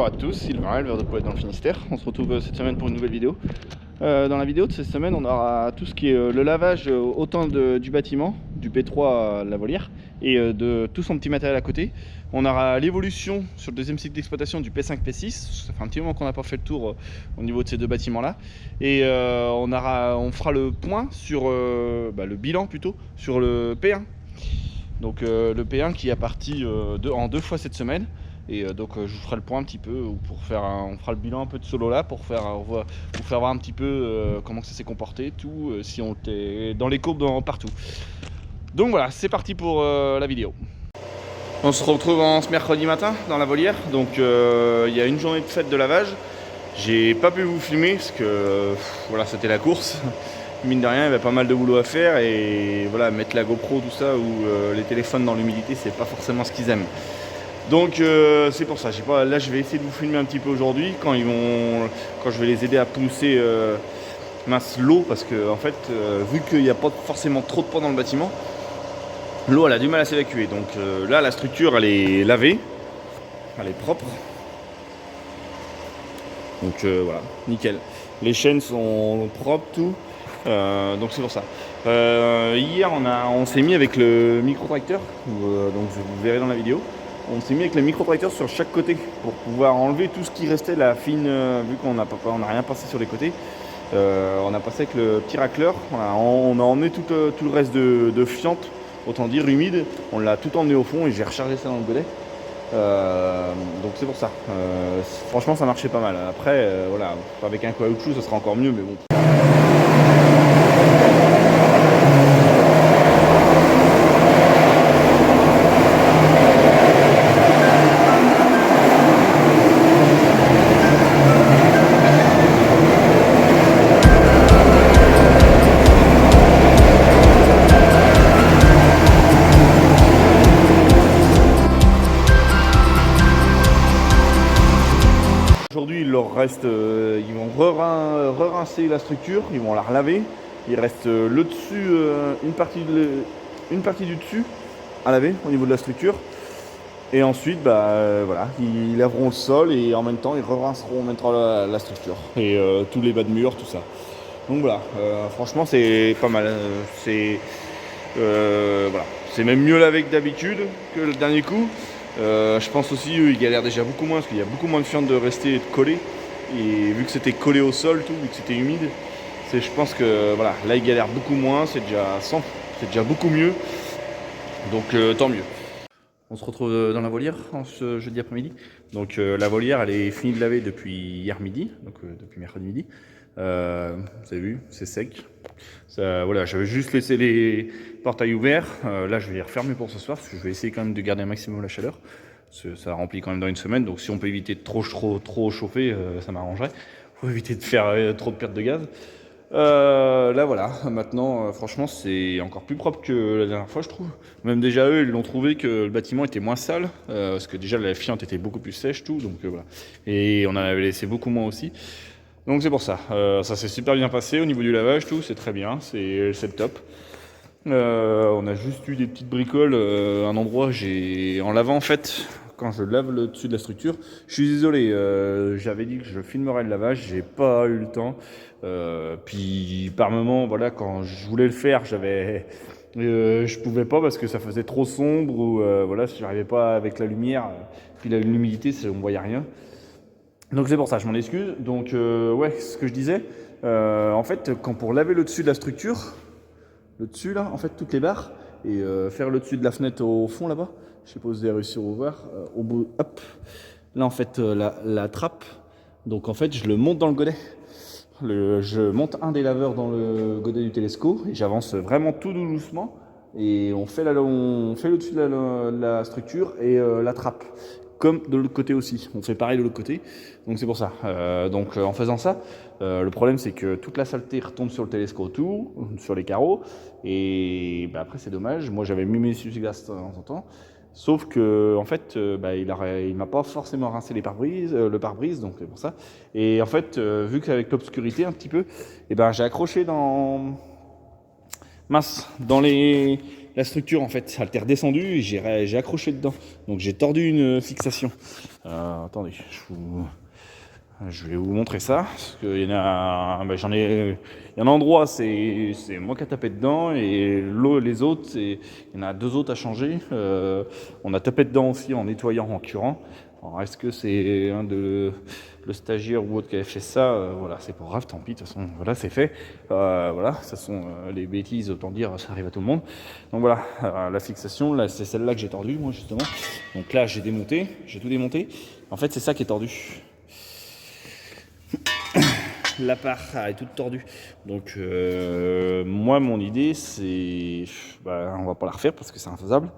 à tous, Sylvain, éleveur de poulets dans le Finistère. On se retrouve cette semaine pour une nouvelle vidéo. Dans la vidéo de cette semaine, on aura tout ce qui est le lavage autant du bâtiment, du P3 à la volière, et de tout son petit matériel à côté. On aura l'évolution sur le deuxième cycle d'exploitation du P5, P6. Ça fait un petit moment qu'on n'a pas fait le tour au niveau de ces deux bâtiments-là. Et on fera le point sur le bilan plutôt sur le P1. Donc le P1 qui est parti en 2 fois cette semaine. Et donc je vous ferai le point un petit peu pour faire on fera le bilan un peu de solo là pour faire voir un petit peu comment ça s'est comporté, tout, si on était dans les courbes partout. Donc voilà, c'est parti pour la vidéo. On se retrouve ce mercredi matin dans la volière. Donc il y a une journée de fête de lavage. J'ai pas pu vous filmer parce que voilà, c'était la course. Mine de rien, il y avait pas mal de boulot à faire et voilà, mettre la GoPro, tout ça, ou les téléphones dans l'humidité, c'est pas forcément ce qu'ils aiment. Donc c'est pour ça, là je vais essayer de vous filmer un petit peu aujourd'hui quand je vais les aider à pousser l'eau, parce que en fait vu qu'il n'y a pas forcément trop de poids dans le bâtiment, l'eau elle a du mal à s'évacuer. Donc là la structure elle est lavée, elle est propre. Donc voilà, nickel. Les chaînes sont propres, tout. Donc c'est pour ça. Hier on s'est mis avec le micro-tracteur, donc vous verrez dans la vidéo. On s'est mis avec le micro-tracteur sur chaque côté pour pouvoir enlever tout ce qui restait, la fine, vu qu'on n'a rien passé sur les côtés. On a passé avec le petit racleur, on a emmené tout le reste de fiente, autant dire humide, on l'a tout emmené au fond et j'ai rechargé ça dans le godet. Donc c'est pour ça. Franchement ça marchait pas mal. Après voilà, avec un caoutchouc ça sera encore mieux, mais bon. Aujourd'hui il leur reste, ils vont re-rincer la structure, ils vont la relaver. Il reste le dessus, une partie du dessus à laver au niveau de la structure. Et ensuite voilà, ils laveront le sol et en même temps ils re-rinceront la structure. Et tous les bas de mur, tout ça. Donc voilà, franchement c'est pas mal. Voilà. C'est même mieux lavé que d'habitude, que le dernier coup. Je pense aussi eux ils galèrent déjà beaucoup moins parce qu'il y a beaucoup moins de fientes de rester et de coller, et vu que c'était collé au sol tout, vu que c'était humide, je pense que voilà, là ils galèrent beaucoup moins, c'est déjà beaucoup mieux, donc tant mieux. On se retrouve dans la volière ce jeudi après-midi. Donc la volière elle est finie de laver depuis hier midi, donc depuis mercredi midi. Vous avez vu, c'est sec. Voilà, j'avais juste laissé les portails ouverts. Là, je vais les refermer pour ce soir parce que je vais essayer quand même de garder un maximum la chaleur. Ça remplit quand même dans une semaine. Donc, si on peut éviter de trop chauffer, ça m'arrangerait. Pour éviter de faire trop de pertes de gaz. Là, voilà. Maintenant, franchement, c'est encore plus propre que la dernière fois, je trouve. Même déjà, eux, ils l'ont trouvé que le bâtiment était moins sale. Parce que déjà, la fiente était beaucoup plus sèche, tout. Donc, voilà. Et on en avait laissé beaucoup moins aussi. Donc c'est pour ça, ça s'est super bien passé au niveau du lavage, tout, c'est très bien, c'est le top. On a juste eu des petites bricoles, un endroit, en lavant en fait, quand je lave le dessus de la structure, je suis désolé, j'avais dit que je filmerais le lavage, j'ai pas eu le temps. Puis par moment, voilà, quand je voulais le faire, je pouvais pas parce que ça faisait trop sombre, ou voilà, si j'arrivais pas avec la lumière, puis l'humidité, on voyait rien. Donc c'est pour ça, je m'en excuse. Donc ouais, ce que je disais, en fait, pour laver le dessus de la structure, le dessus là, en fait, toutes les barres, et faire le dessus de la fenêtre au fond là-bas, je sais pas si vous avez réussi à ouvrir, au bout, hop, là en fait, la trappe, donc en fait, je le monte dans le godet. Je monte un des laveurs dans le godet du télescope, et j'avance vraiment tout doucement, et on fait le dessus de la structure et la trappe. Comme de l'autre côté aussi, on fait pareil de l'autre côté, donc c'est pour ça. En faisant ça, le problème c'est que toute la saleté retombe sur le télescope, tout, sur les carreaux, et après c'est dommage. Moi j'avais mis mes essuie-glaces de temps en temps, sauf que en fait il m'a pas forcément rincé le pare-brise, donc c'est pour ça. Et en fait vu qu'avec l'obscurité un petit peu, j'ai accroché dans la structure en fait, elle était redescendue et j'ai accroché dedans. Donc j'ai tordu une fixation. Attendez, je vais vous montrer ça, parce qu'il y en a, il y a un endroit, c'est moi qui a tapé dedans, et les autres, il y en a 2 autres à changer. On a tapé dedans aussi en nettoyant, en curant. Alors, est-ce que c'est le stagiaire ou autre qui avait fait ça? Voilà, c'est pas grave, tant pis, de toute façon, voilà, c'est fait. Voilà, ce sont les bêtises, autant dire, ça arrive à tout le monde. Donc voilà, la fixation, là, c'est celle-là que j'ai tordue, moi, justement. Donc là, j'ai tout démonté. En fait, c'est ça qui est tordu. La part est toute tordue. Donc moi mon idée c'est, on va pas la refaire parce que c'est infaisable.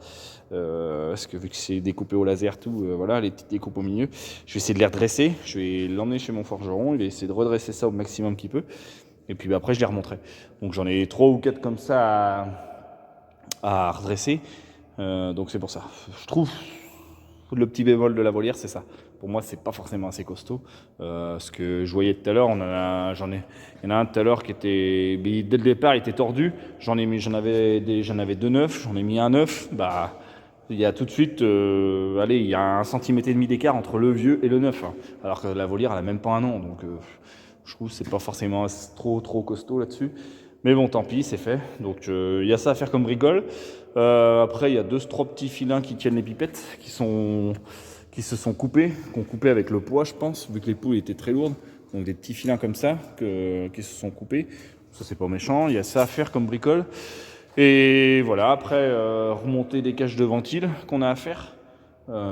Parce que vu que c'est découpé au laser tout, voilà, les petites découpes au milieu, je vais essayer de les redresser. Je vais l'emmener chez mon forgeron, il va essayer de redresser ça au maximum qu'il peut. Et puis après je les remonterai. Donc j'en ai 3 ou 4 comme ça à redresser. Donc c'est pour ça. Je trouve le petit bémol de la volière, c'est ça. Pour moi, c'est pas forcément assez costaud. Ce que je voyais tout à l'heure, il y en a un tout à l'heure qui était, dès le départ, il était tordu. J'en avais 2 neufs, j'en ai mis un neuf. Il y a tout de suite, il y a 1,5 cm d'écart entre le vieux et le neuf. Hein. Alors que la volière, elle a même pas un an. Donc, je trouve que c'est pas forcément trop costaud là-dessus. Mais bon, tant pis, c'est fait. Donc, il y a ça à faire comme bricole. Après, il y a 2-3 petits filins qui tiennent les pipettes, qui se sont coupés, qu'on coupait avec le poids, je pense, vu que les poules étaient très lourdes. Donc des petits filins comme ça qui se sont coupés. Ça, c'est pas méchant. Il y a ça à faire comme bricole. Et voilà, après, remonter des cages de ventile qu'on a à faire.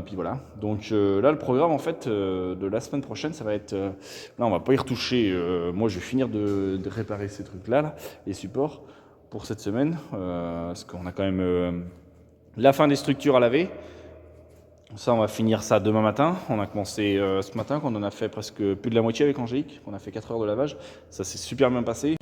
Puis voilà. Donc là, le programme, en fait, de la semaine prochaine, ça va être... là, on va pas y retoucher. Moi, je vais finir de réparer ces trucs-là, là, les supports, pour cette semaine. Parce qu'on a quand même la fin des structures à laver. Ça, on va finir ça demain matin. On a commencé ce matin, qu'on en a fait presque plus de la moitié avec Angélique. On a fait 4 heures de lavage. Ça s'est super bien passé.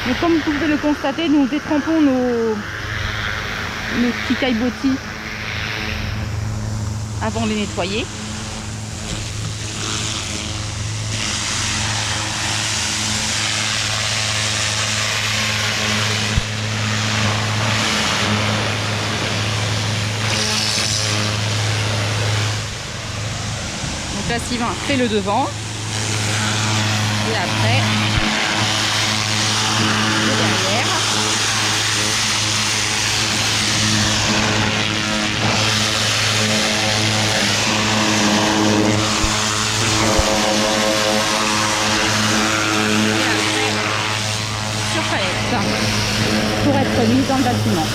Mais comme vous pouvez le constater, nous détrempons nos petits caillebotis avant de les nettoyer. Donc là, Sylvain fait le devant et après le derrière. Sur palette pour être mise dans le bâtiment.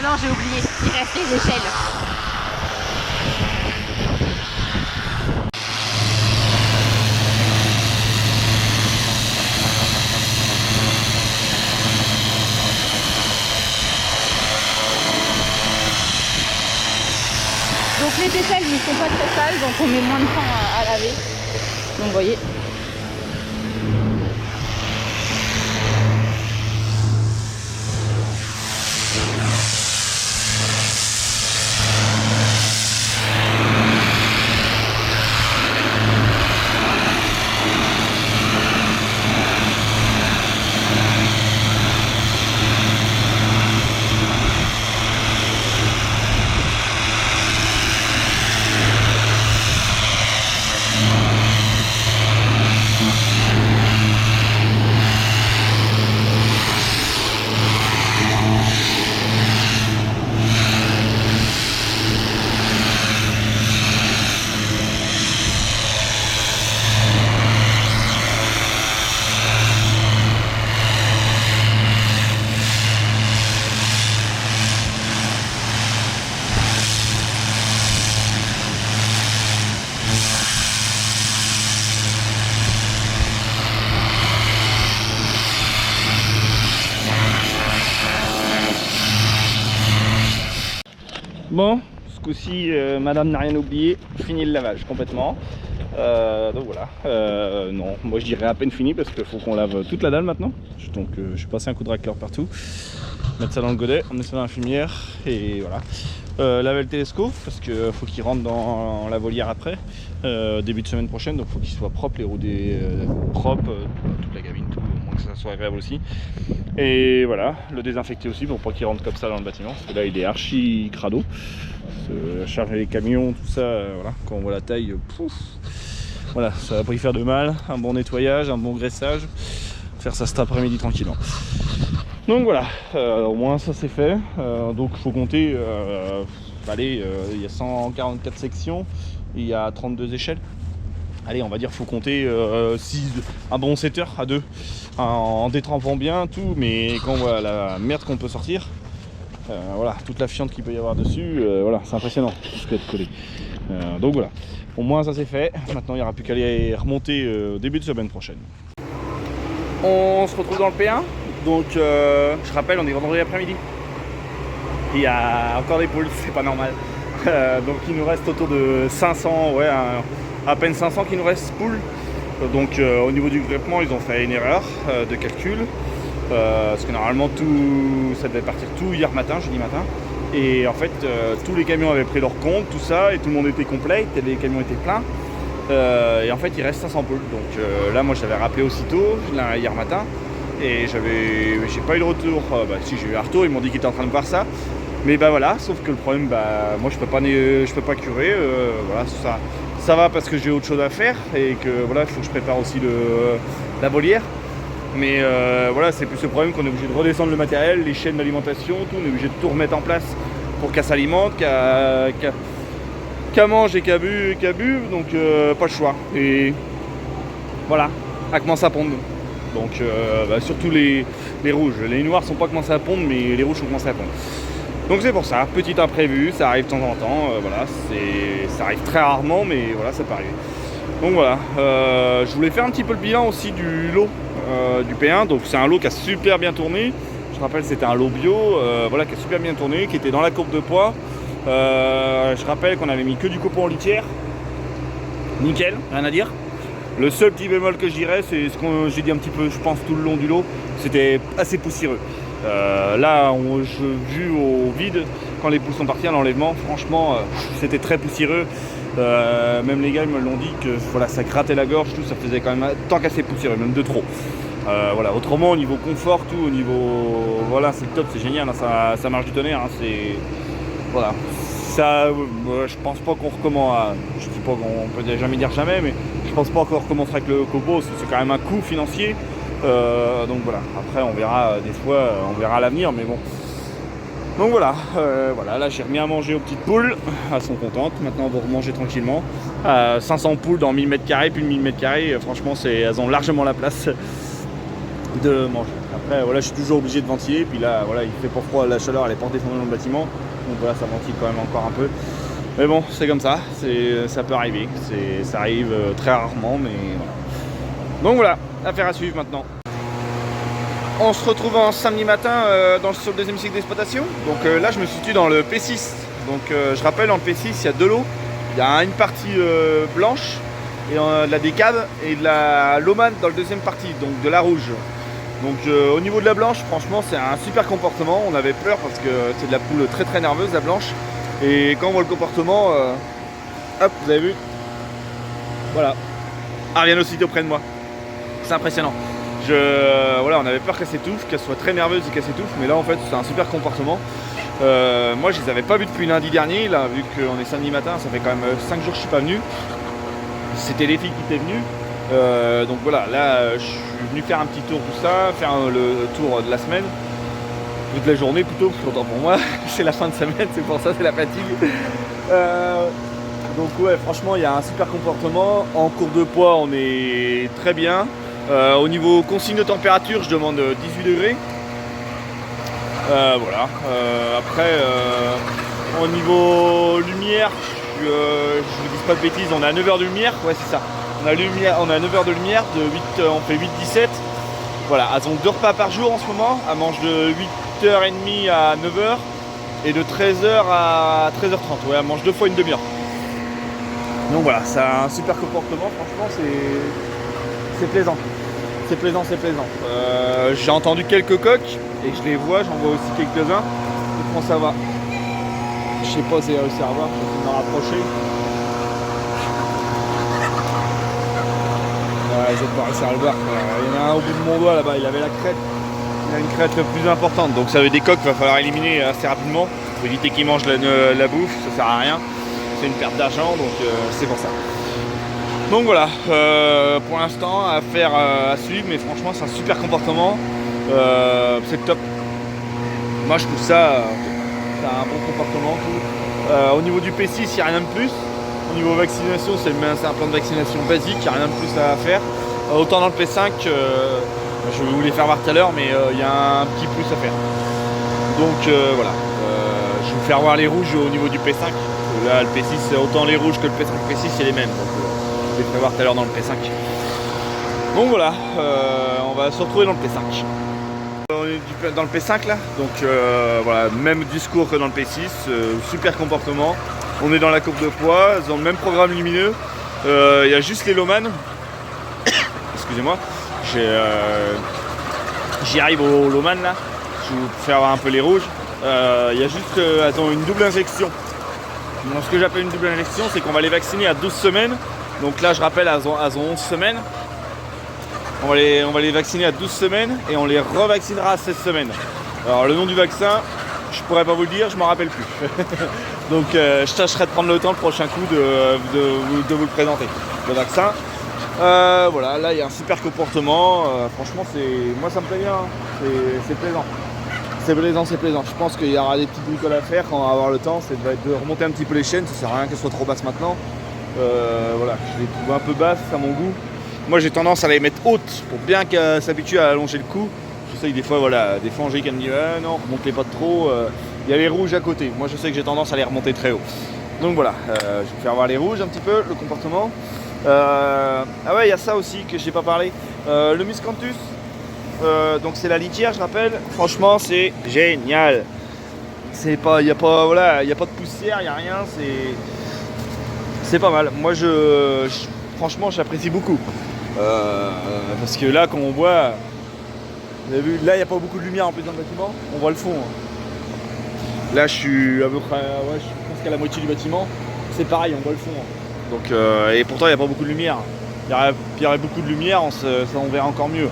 non, j'ai oublié, il reste les échelles. Donc les échelles ne sont pas très sales, donc on met moins de temps à laver. Donc vous voyez. Bon, ce coup-ci, madame n'a rien oublié, fini le lavage complètement. Donc voilà, non, moi je dirais à peine fini parce qu'il faut qu'on lave toute la dalle maintenant. Donc je vais passer un coup de racleur partout, mettre ça dans le godet, emmener ça dans la fumière et voilà. Laver le télescope parce qu'il faut qu'il rentre dans la volière après, début de semaine prochaine, donc il faut qu'il soit propre, les roues propres, toute la cabine, tout, au moins que ça soit agréable aussi. Et voilà, le désinfecter aussi pour pas qu'il rentre comme ça dans le bâtiment, parce que là il est archi crado. Charger les camions, tout ça, voilà, quand on voit la taille, pouf, voilà, ça va pas y faire de mal. Un bon nettoyage, un bon graissage, faire ça cet après-midi tranquillement. Donc voilà, au moins ça c'est fait. Donc il faut compter, allez, il y a 144 sections, il y a 32 échelles. Allez, on va dire faut compter un bon 7 heures à deux, en détrempant bien tout, mais quand on voit la merde qu'on peut sortir, voilà, toute la fiente qu'il peut y avoir dessus, voilà, c'est impressionnant tout ce qui peut être collé. Donc voilà, au moins ça c'est fait. Maintenant il n'y aura plus qu'à aller remonter au début de semaine prochaine. On se retrouve dans le P1, donc je rappelle, on est vendredi après-midi. Il y a encore des poules, c'est pas normal. Donc il nous reste autour de 500, ouais, à peine 500 qui nous reste poules. Donc au niveau du groupement, ils ont fait une erreur de calcul. Parce que normalement ça devait partir tout hier matin, jeudi matin. Et en fait tous les camions avaient pris leur compte, tout ça, et tout le monde était complet, les camions étaient pleins. Et en fait il reste 500 poules. Donc là moi j'avais rappelé aussitôt hier matin. Et j'ai pas eu de retour. Si, j'ai eu un retour, ils m'ont dit qu'ils étaient en train de voir ça. Mais bah voilà, sauf que le problème, moi je peux pas curer, voilà, ça va parce que j'ai autre chose à faire et que voilà, il faut que je prépare aussi la volière. Mais voilà, c'est plus le problème qu'on est obligé de redescendre le matériel, les chaînes d'alimentation, tout, on est obligé de tout remettre en place pour qu'elle s'alimente, qu'elle mange et qu'elle buve, donc pas le choix. Et voilà, elle commence à pondre. Donc surtout les rouges, les noirs sont pas commencés à pondre, mais les rouges ont commencé à pondre. Donc c'est pour ça, petit imprévu, ça arrive de temps en temps, voilà, ça arrive très rarement, mais voilà, ça peut arriver. Donc voilà, je voulais faire un petit peu le bilan aussi du lot du P1, donc c'est un lot qui a super bien tourné, je rappelle c'était un lot bio, voilà, qui a super bien tourné, qui était dans la courbe de poids, je rappelle qu'on avait mis que du copeau en litière, nickel, rien à dire. Le seul petit bémol que je dirais, c'est ce que j'ai dit un petit peu, je pense, tout le long du lot, c'était assez poussiéreux. Là, vu au vide, quand les poules sont parties à l'enlèvement, franchement, c'était très poussiéreux. Même les gars ils me l'ont dit que voilà, ça grattait la gorge, tout, ça faisait quand même tant qu'assez poussiéreux, même de trop. Voilà, autrement, au niveau confort, tout, au niveau, voilà, c'est top, c'est génial, hein, ça marche du tonnerre, hein, c'est, voilà. Ça, je pense pas qu'on recommence je dis pas qu'on peut jamais dire jamais, mais je pense pas qu'on recommencera avec le copeau, parce que c'est quand même un coût financier. Donc voilà, après on verra des fois, on verra à l'avenir, mais bon. Donc voilà, voilà, là j'ai remis à manger aux petites poules, elles sont contentes, maintenant on va remanger tranquillement. 500 poules dans 1000 m², plus de 1000 m², franchement elles ont largement la place de manger. Après voilà, je suis toujours obligé de ventiler, puis là voilà, il fait pas froid, la chaleur elle est pas descendue dans le bâtiment, donc voilà, ça ventile quand même encore un peu. Mais bon, c'est comme ça, ça peut arriver, ça arrive très rarement, mais voilà. Donc voilà, affaire à suivre maintenant. On se retrouve en samedi matin sur le deuxième cycle d'exploitation. Donc là je me situe dans le P6. Donc je rappelle, dans le P6 il y a deux lots. Il y a une partie blanche et de la décave et de la lomane dans le deuxième partie, donc de la rouge. Donc au niveau de la blanche, franchement c'est un super comportement. On avait peur parce que c'est de la poule très très nerveuse, la blanche. Et quand on voit le comportement, hop, vous avez vu, voilà, elle revient aussitôt près de moi. C'est impressionnant. Voilà, on avait peur qu'elle s'étouffe, qu'elle soit très nerveuse et qu'elle s'étouffe, mais là en fait c'est un super comportement. Moi je les avais pas vus depuis lundi dernier, là vu qu'on est samedi matin, ça fait quand même 5 jours que je suis pas venu. C'était les filles qui étaient venues. Donc voilà, là je suis venu faire un petit tour tout ça, faire le tour de la semaine, toute la journée plutôt, parce qu'autant pour moi c'est la fin de semaine, c'est pour ça, c'est la fatigue. Donc ouais, franchement il y a un super comportement. En cours de poids on est très bien. Au niveau consigne de température, je demande 18 degrés. Voilà. Après, au niveau lumière, je vous dis pas de bêtises, on est à 9h de lumière. Ouais, c'est ça. On a à 9h de lumière, on fait 8-17. Voilà, elles ont 2 repas par jour en ce moment. Elles mangent de 8h30 à 9h et de 13h à 13h30. Ouais, elles mangent 2 fois une demi-heure. Donc voilà, c'est un super comportement, franchement, c'est plaisant. C'est plaisant, c'est plaisant. J'ai entendu quelques coqs et je les vois, j'en vois aussi quelques-uns. Comment ça va? Je sais pas si c'est réussi à voir, je vais essayer de m'en rapprocher. Ouais, je vais pas réussir à le voir. Il y en a un au bout de mon doigt là-bas, il avait la crête. Il a une crête plus importante, donc ça veut des coqs qu'il va falloir éliminer assez rapidement pour éviter qu'ils mangent la bouffe, ça sert à rien. C'est une perte d'argent, donc c'est pour ça. Donc voilà, pour l'instant, affaire à suivre, mais franchement c'est un super comportement, c'est top. Moi je trouve ça, c'est un bon comportement. Au niveau du P6, il n'y a rien de plus. Au niveau vaccination, c'est un plan de vaccination basique, il n'y a rien de plus à faire. Autant dans le P5, je vais vous les faire voir tout à l'heure, mais il y a un petit plus à faire. Donc voilà, je vais vous faire voir les rouges au niveau du P5. Là le P6, autant les rouges que le P5 et le P6 c'est les mêmes. Donc, je vais te voir tout à l'heure dans le P5. Donc voilà, on va se retrouver dans le P5. On est dans le P5 là, donc voilà, même discours que dans le P6, super comportement. On est dans la courbe de poids, ils ont le même programme lumineux. Il y a juste les lomanes. Excusez-moi, j'y arrive au loman là. Je vais vous faire voir un peu les rouges. Il y a juste, elles ont une double injection. Donc, ce que j'appelle une double injection, c'est qu'on va les vacciner à 12 semaines. Donc là je rappelle, elles ont 11 semaines. On va les vacciner à 12 semaines et on les revaccinera à 16 semaines. Alors le nom du vaccin, je pourrais pas vous le dire, je m'en rappelle plus. Donc je tâcherai de prendre le temps le prochain coup de vous le présenter. Le vaccin. Voilà, là il y a un super comportement. Franchement moi ça me plaît bien. C'est plaisant. C'est plaisant. Je pense qu'il y aura des petites bricoles à faire quand on va avoir le temps. C'est de remonter un petit peu les chaînes, ça sert à rien qu'elles soient trop basses maintenant. Voilà, je les trouve un peu basses à mon goût. Moi j'ai tendance à les mettre hautes pour bien qu'elles s'habituent à allonger le cou. Je sais que des fois, voilà, des fois Angélique elle me dit non, remontez pas trop. Il y a les rouges à côté. Moi je sais que j'ai tendance à les remonter très haut. Donc voilà, je vais vous faire voir les rouges un petit peu, le comportement. Ah ouais, il y a ça aussi que je n'ai pas parlé. Le Miscanthus, donc c'est la litière, je rappelle. Franchement c'est génial. Il n'y a pas de poussière, il n'y a rien, c'est pas mal. Moi franchement j'apprécie beaucoup. Parce que là quand on voit, vous avez vu, là il n'y a pas beaucoup de lumière en plus dans le bâtiment, on voit le fond. Là je suis à peu près, je suis presque à la moitié du bâtiment, c'est pareil, on voit le fond. Donc, et pourtant il n'y a pas beaucoup de lumière. Il y aurait beaucoup de lumière, on verrait encore mieux.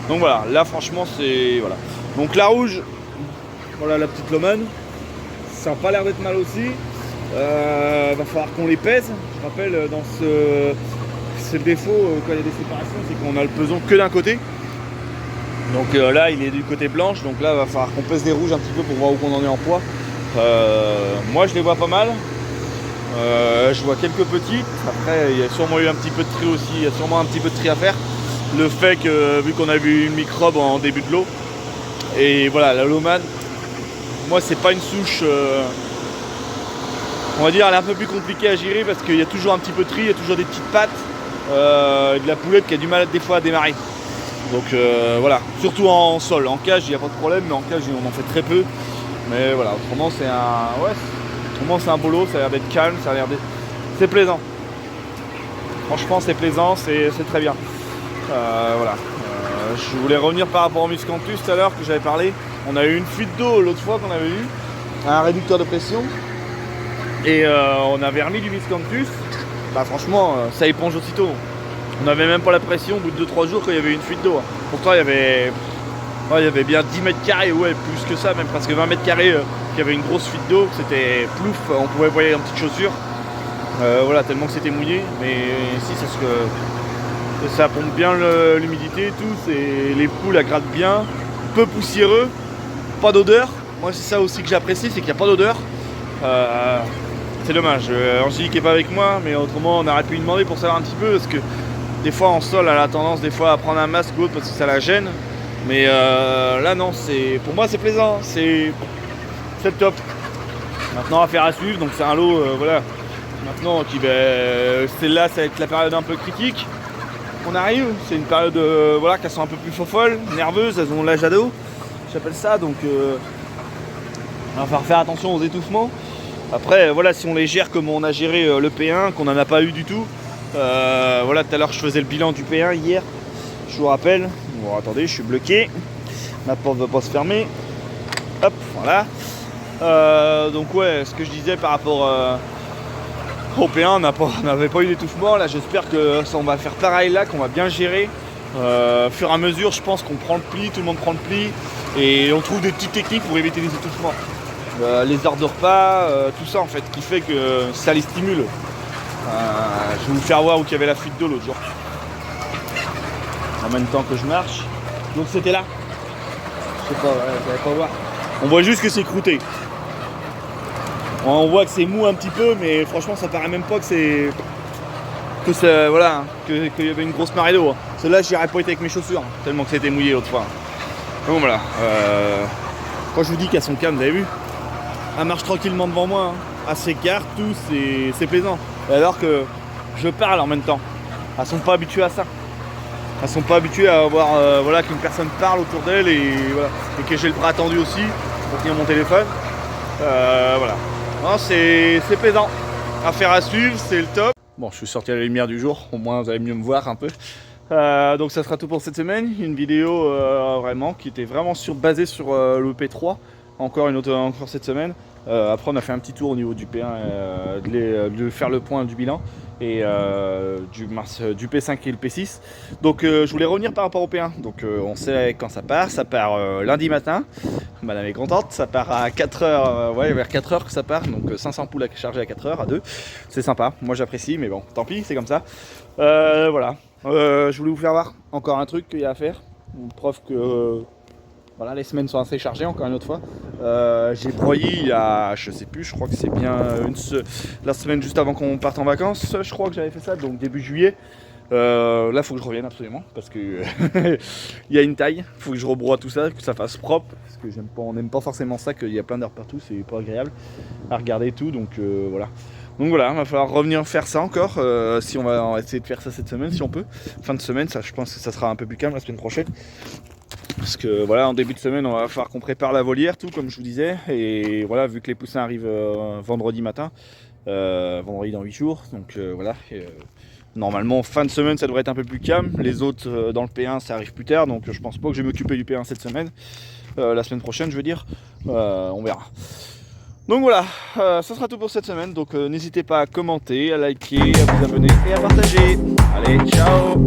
Donc voilà, là franchement c'est, voilà. Donc la rouge, voilà la petite lomane, ça n'a pas l'air d'être mal aussi. Va falloir qu'on les pèse. Je rappelle, c'est le défaut quand il y a des séparations, c'est qu'on a le peson que d'un côté. Donc là il est du côté blanche, donc là il va falloir qu'on pèse les rouges un petit peu pour voir où on en est en poids. Moi je les vois pas mal. Je vois quelques petites. Après il y a sûrement eu un petit peu de tri aussi, il y a sûrement un petit peu de tri à faire. le fait que vu qu'on a vu une microbe en début de lot, et voilà, la Lohmann, moi c'est pas une souche, on va dire elle est un peu plus compliquée à gérer parce qu'il y a toujours un petit peu de tri, il y a toujours des petites pattes, et de la poulette qui a du mal des fois à démarrer. Donc voilà, surtout en sol, en cage il n'y a pas de problème, mais en cage on en fait très peu. Mais voilà, autrement c'est un beau lot, ça a l'air d'être calme, ça a l'air d'être... C'est plaisant. Franchement c'est plaisant, c'est très bien. Voilà. Je voulais revenir par rapport au Miscanthus tout à l'heure que j'avais parlé. On a eu une fuite d'eau l'autre fois qu'on avait eu, un réducteur de pression. Et on avait remis du Miscanthus. Bah franchement ça éponge aussitôt. On n'avait même pas la pression au bout de 2-3 jours qu'il y avait une fuite d'eau. Pourtant il y avait bien 10 mètres carrés, ouais plus que ça, même presque 20 mètres carrés qu'il y avait une grosse fuite d'eau, c'était plouf, on pouvait voyer en petites chaussures. Voilà, tellement que c'était mouillé. Mais ici c'est ce que ça pompe bien l'humidité et tout, les poules elles grattent bien, peu poussiéreux, pas d'odeur. Moi c'est ça aussi que j'apprécie, c'est qu'il n'y a pas d'odeur. C'est dommage, Angélique n'est pas avec moi, mais autrement on aurait pu lui demander pour savoir un petit peu, parce que des fois en sol elle a tendance des fois à prendre un masque ou autre parce que ça la gêne. Mais là non, pour moi c'est plaisant, c'est top. Maintenant affaire à suivre, donc c'est un lot, voilà. Maintenant celle-là ça va être la période un peu critique. On arrive, c'est une période voilà, qu'elles sont un peu plus folles, nerveuses, elles ont l'âge ado, j'appelle ça, donc on va falloir faire attention aux étouffements. Après voilà, si on les gère comme on a géré le P1, qu'on n'en a pas eu du tout, voilà, tout à l'heure je faisais le bilan du P1 hier, je vous rappelle. Bon attendez, je suis bloqué, ma porte ne va pas se fermer, hop, voilà. Donc ouais, ce que je disais par rapport au P1, on n'avait pas eu d'étouffement. Là j'espère que ça, on va faire pareil là, qu'on va bien gérer. Au fur et à mesure, je pense qu'on prend le pli, tout le monde prend le pli, et on trouve des petites techniques pour éviter les étouffements. Les heures de repas, tout ça en fait, qui fait que ça les stimule. Je vais vous faire voir où il y avait la fuite d'eau l'autre jour. En même temps que je marche. Donc c'était là. Je sais pas, vous allez pas voir. On voit juste que c'est croûté. On voit que c'est mou un petit peu, mais franchement ça paraît même pas que c'est... voilà, qu'il y avait une grosse marée d'eau. Celle-là j'y aurais pas été avec mes chaussures, tellement que c'était mouillé l'autre fois. Donc voilà. Quand je vous dis qu'elles sont calmes, vous avez vu, elle marche tranquillement devant moi, elle s'écarte, tout, c'est plaisant. Et alors que je parle en même temps. Elles sont pas habituées à ça. Elles sont pas habituées à voir voilà, qu'une personne parle autour d'elle et, voilà, et que j'ai le bras tendu aussi pour tenir mon téléphone. Voilà. C'est plaisant. Affaire à suivre, c'est le top. Bon, je suis sorti à la lumière du jour, au moins vous allez mieux me voir un peu. Donc ça sera tout pour cette semaine. Une vidéo vraiment qui était vraiment basée sur le P3. Encore cette semaine. Après on a fait un petit tour au niveau du P1, de faire le point du bilan et du P5 et le P6. Donc je voulais revenir par rapport au P1. Donc on sait quand ça part lundi matin. Madame est contente, ça part à 4h, ouais, vers 4h que ça part, donc 500 poules à charger à 4h, à 2. C'est sympa, moi j'apprécie, mais bon, tant pis, c'est comme ça. Voilà, je voulais vous faire voir encore un truc qu'il y a à faire. Preuve que voilà, les semaines sont assez chargées, encore une autre fois. J'ai broyé il y a, je sais plus, je crois que c'est bien la semaine juste avant qu'on parte en vacances, je crois que j'avais fait ça, donc début juillet. Là il faut que je revienne absolument parce que il y a une taille, il faut que je rebroie tout ça, que ça fasse propre parce que on n'aime pas forcément ça, qu'il y a plein d'heures partout, c'est pas agréable à regarder tout, donc voilà. Donc voilà, il va falloir revenir faire ça encore, si on va essayer de faire ça cette semaine si on peut. Fin de semaine, ça, je pense que ça sera un peu plus calme la semaine prochaine. Parce que voilà, en début de semaine, on va falloir qu'on prépare la volière, tout comme je vous disais. Et voilà, vu que les poussins arrivent vendredi matin, vendredi dans 8 jours, donc voilà. Normalement, fin de semaine, ça devrait être un peu plus calme. Les autres dans le P1, ça arrive plus tard, donc je pense pas que je vais m'occuper du P1 cette semaine. La semaine prochaine, je veux dire. On verra. Donc voilà, ça sera tout pour cette semaine. Donc n'hésitez pas à commenter, à liker, à vous abonner et à partager. Allez, ciao!